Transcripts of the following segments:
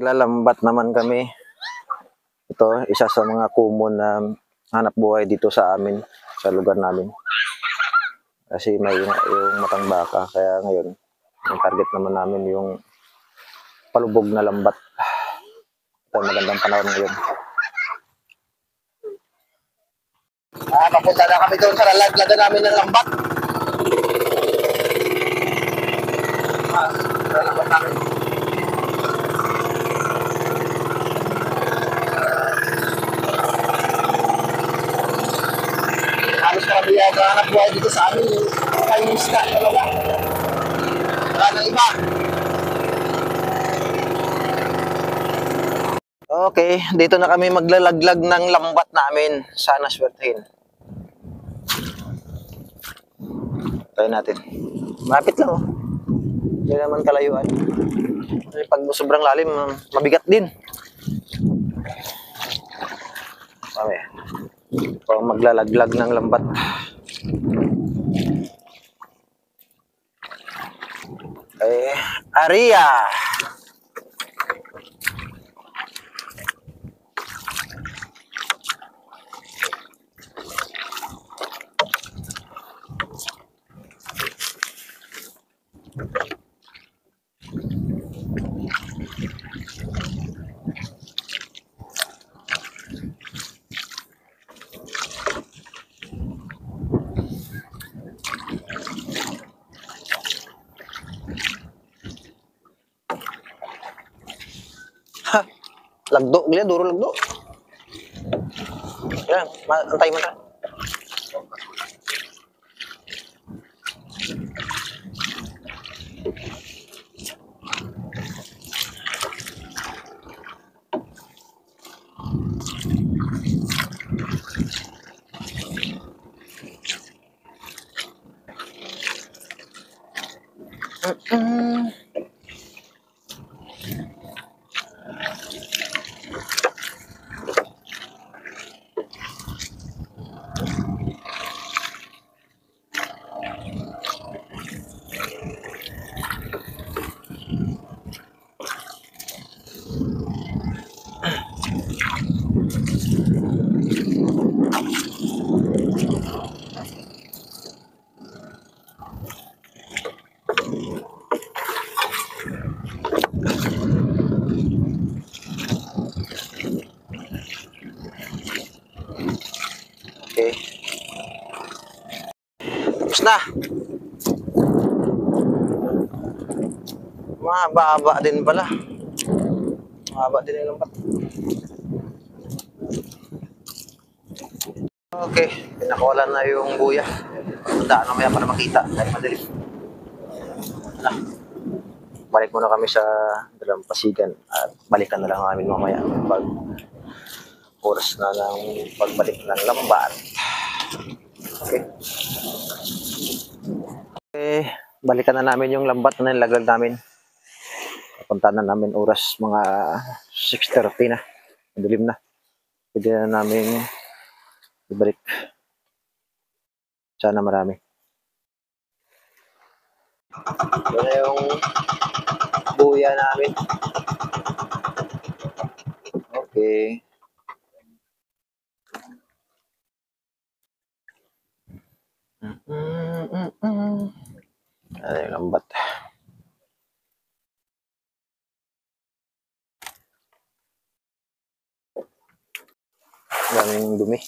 Naglalambat naman kami. Ito, isa sa mga common na hanap buhay dito sa amin, sa lugar namin. Kasi may yung matang baka, kaya ngayon, ang target naman namin yung palubog na lambat. Ito, magandang panahon ngayon. Papunta na kami doon sa lalaglagan namin ng lambat. Lambat namin. Halos karami ang hanap buhay dito sa amin yung kainis ka talaga. Wala nang iba. Okay, dito na kami maglalaglag ng lambat namin. Sana swertehin. Try natin. Mapit lang oh. Hindi naman kalayuan. Pag sobrang lalim, mabigat din. Kami. O maglalaglag ng lambat. Aria. Ha, lagdo, gila, duro lagdo. Yan, antay mo na. Okay. Tapos na. Mahaba-haba din pala. Mahaba din yung lambat. Okay. Pinakawalan na yung buya. Daan na maya para makita. Dahil madilim. Na. Balik muna kami sa Dalampasigan. At balikan na lang namin mamaya. Pag oras na ng pagbalik ng lambat. Okay. Okay. Balikan na namin yung lambat na nilaglag namin. Punta na namin oras mga 6:30 na. Madilim na. Pwede na namin ibalik. Sana marami. Ito na yung buya namin. Okay. Ano yung lambat? Daming dumi.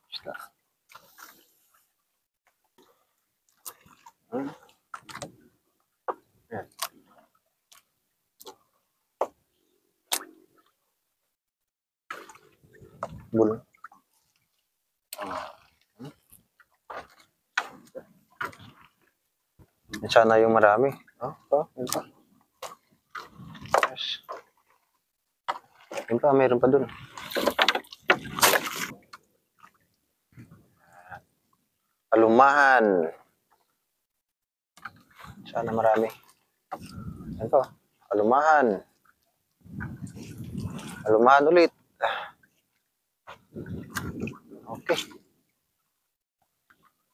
Basta. Yan. Bulong. Sana yung marami. Ito. Yes. Yun pa, mayroon pa dun. Alumahan. Sana marami. Yan pa. Alumahan. Alumahan ulit. Okay.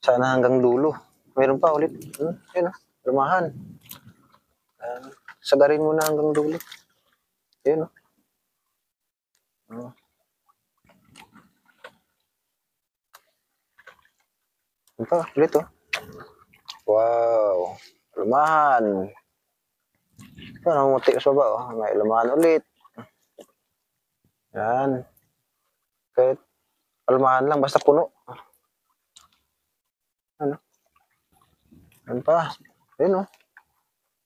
Sana hanggang dulo. Meron pa ulit. Yun, lumahan. Sagarin mo na hanggang dulo. Yun, Yun pa, ulit, Wow. Lumahan. Ito, namumuti sa baba, May lumahan ulit. Yan. Kahit lumahan lang, basta puno. Ano? Yan pa. Yun,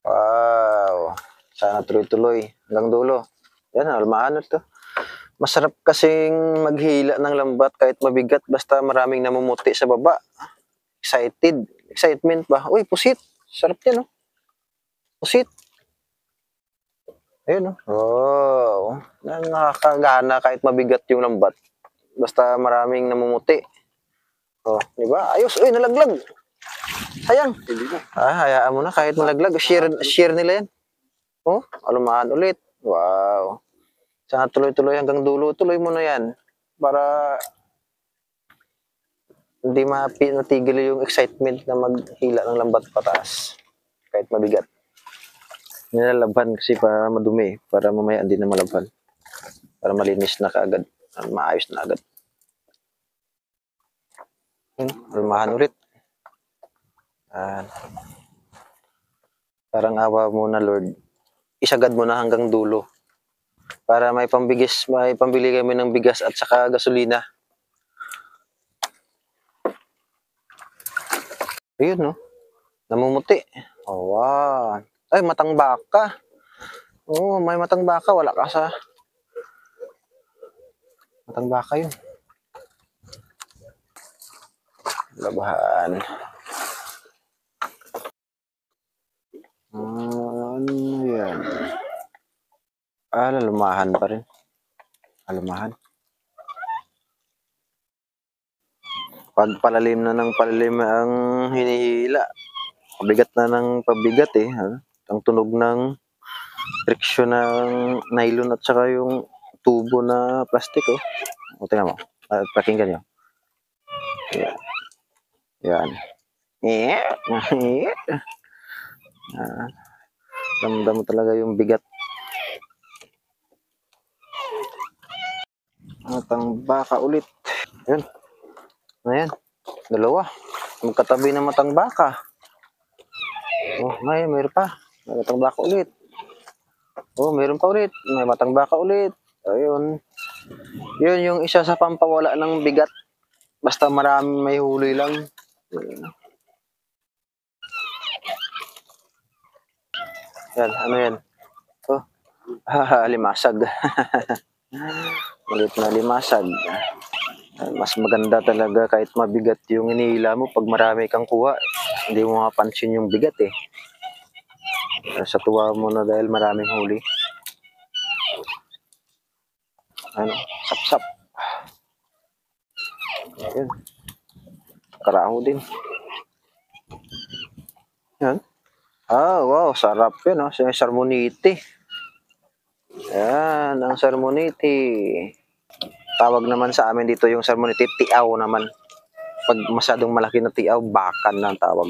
Wow. Sana tuloy-tuloy hanggang dulo. Yan, lumahan ito. Masarap kasing maghila ng lambat kahit mabigat basta maraming namumuti sa baba. Excited. Excitement ba? Uy, pusit. Sarap yan, Pusit. Ayun, Wow. Nakakagana kahit mabigat yung lambat. Basta maraming namumuti. Di ba? Ayos. Uy, nalaglag. Sayang. Hayaan mo na kahit malaglag. Share nila yan. Alumahan ulit. Wow. Sana tuloy-tuloy hanggang dulo. Tuloy mo na yan. Para hindi matigil yung excitement na maghila ng lambat pataas. Kahit mabigat. Nilalaban kasi para madumi. Para mamaya hindi na malaban. Para malinis na kaagad. Maayos na agad. Alumahan ulit. Parang awa mo na, Lord. Isagad mo na hanggang dulo. Para may pambili kami ng bigas at saka gasolina. Ayun, Namumuti. Wow. Ay, matang baka. May matang baka. Wala ka sa... Matang baka yun. Labahan. Ano yan? Lumahan pa rin. Lumahan. Pag palalim na ng palalim ang hinihila, pabigat na ng pabigat Ang tunog ng friction ng nylon at saka yung tubo na plastic tingnan mo. Pakinggan nyo. Yan. Ramdam mo talaga yung bigat. Matang baka ulit. Yun. Ayan. Dalawa. Magkatabi ng matang baka. Mayroon pa. May matang baka ulit. Mayroon pa ulit. May matang baka ulit. Ayun. Yun yung isa sa pampawala ng bigat. Basta marami may huli lang. Yan. Ano yan? Limasag. Malit na limasag. Mas maganda talaga kahit mabigat yung inihila mo pag marami kang kuha. Hindi mo mapansin yung bigat Sa tuwa mo na dahil maraming huli. Sap-sap. Ayun. Karaho din. Yan. Wow, sarap yun, Salmonite. Yan, ang Salmonite. Tawag naman sa amin dito yung Salmonite, tiaw naman. Pag masyadong malaki na tiaw, bakan na ang tawag.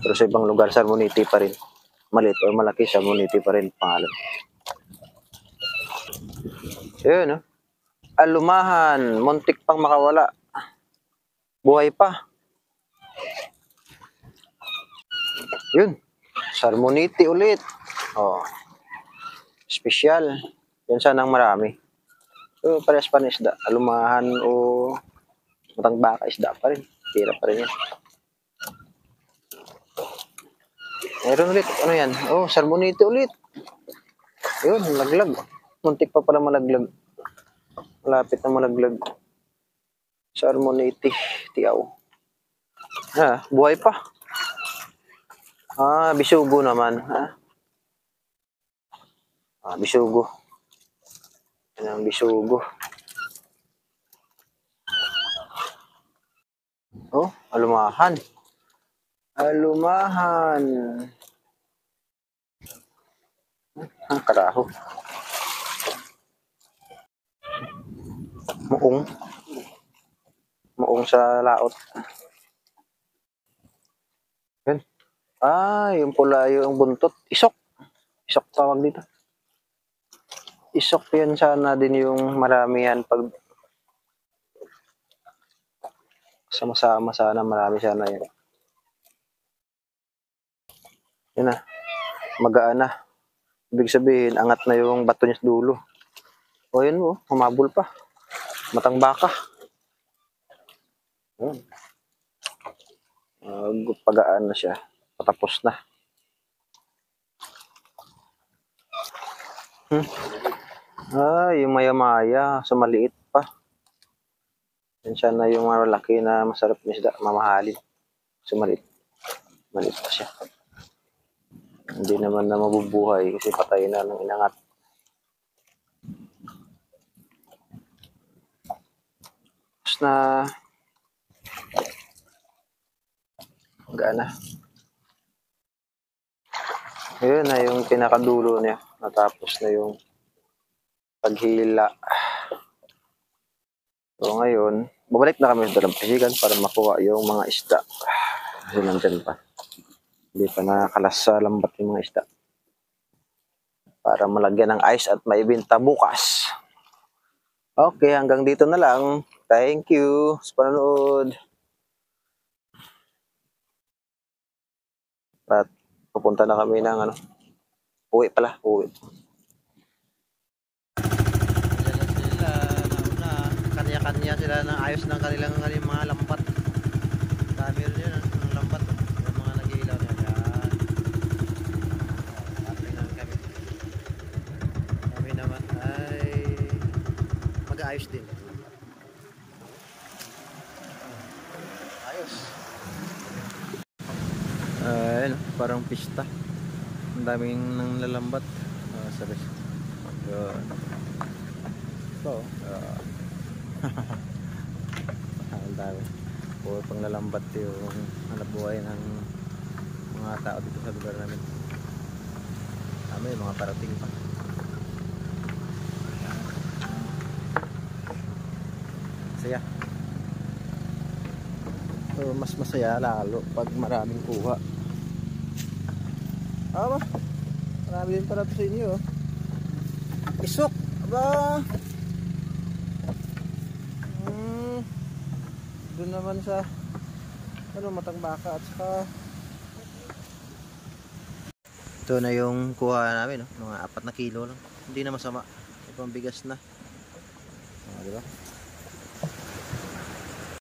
Pero sa ibang lugar, Salmonite pa rin. Maliit o malaki, Salmonite pa rin pangalan. Yun, Alumahan, muntik pang makawala. Buhay pa. Yun, Salmonite ulit. Special. Yan sanang marami. Parehas pa na isda. Alumahan o matang baka, isda pa rin. Tira pa rin yan. Meron ulit. Ano yan? Salmonite ulit. Yun, laglag. Muntik pa pala malaglag. Malapit na malaglag. Salmonite, tiaw. Buhay pa. Bisugo naman. Bisugo. Yan ang bisugo. Alumahan. Alumahan. Ang karaho. Muong sa laot. Yung pula yung buntot. Isok. Isok tawag dito. Isok yan sana din yung marami yan pag sama-sama sana marami sana yan. Yun na. Magaan na. Ibig sabihin, angat na yung bato niya sa dulo. O yun mo, humabol pa. Matang baka. Yun. Pagaan na siya. Patapos na. Yung maya-maya. So maliit pa. Yan siya na yung malaki na masarap na isda. Mamahalin. So maliit. Maliit pa siya. Hindi naman na mabubuhay kasi patay na ng inangat. Tapos na gana. Ayun na yung pinakadulo niya. Natapos na yung paghila. So ngayon, babalik na kami sa dalampasigan para makuha yung mga isda. Kasi nandyan pa. Hindi pa nakakalas sa lambat yung mga isda. Para malagyan ng ice at maibenta bukas. Okay, hanggang dito na lang. Thank you sa panonood. At pupunta na kami ng uwi pala, uwi. Sila, nauna, kanya-kanya sila ng ayos ng kanilang mga lambat. Dami rin yun, ang lambat. Yung mga nag-iilaw niya. Yan. Kami. Kami naman ay mag-aayos din. Ayos. Ayun, parang pista. Ang daming nang lalambat. Sabi. Yun. Ito. Ang dami. Puro pang lalambat yung hanap buhay ng mga tao dito sa lugar namin. Kami, mga parating pa. Saya. So, mas masaya lalo pag maraming kuha. Aba, marami din pala ito sa inyo. Isok, aba. Doon naman sa matang baka at saka ito na yung kuha namin, mga 4 na kilo lang. Hindi na masama. Ito ang bigas na. Diba?